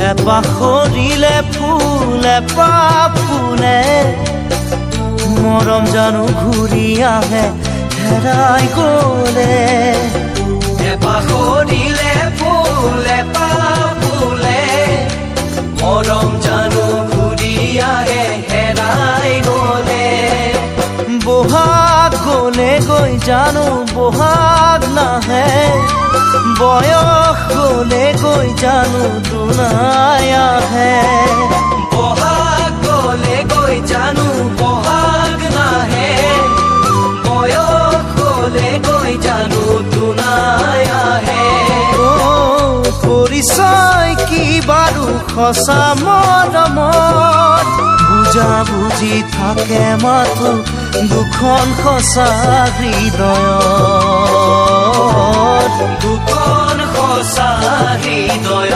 এপাহ সৰিলে ফুল এপাহ ফুলে মৰম জানো ঘূৰি আহে হেৰাই গ'লে এপাহ সৰিলে ফুল এপাহ ফুলে মৰম জানো ঘূৰি আহে হেৰাই গ'লে বহাগ গ'লে গৈ জানো বহাগ নাহে বয়স গ'লে গৈ জানো দুনাই আহে বহাগ গ'লে গৈ জানো বহাগ নাহে বয়স গ'লে গৈ জানো দুনাই আহে পৰিচয় কি বাৰু সঁচা মৰমত বুজা বুজি থাকে মাথো দুখন সঁচা হৃদয়ত দুখন সঁচা হৃদয়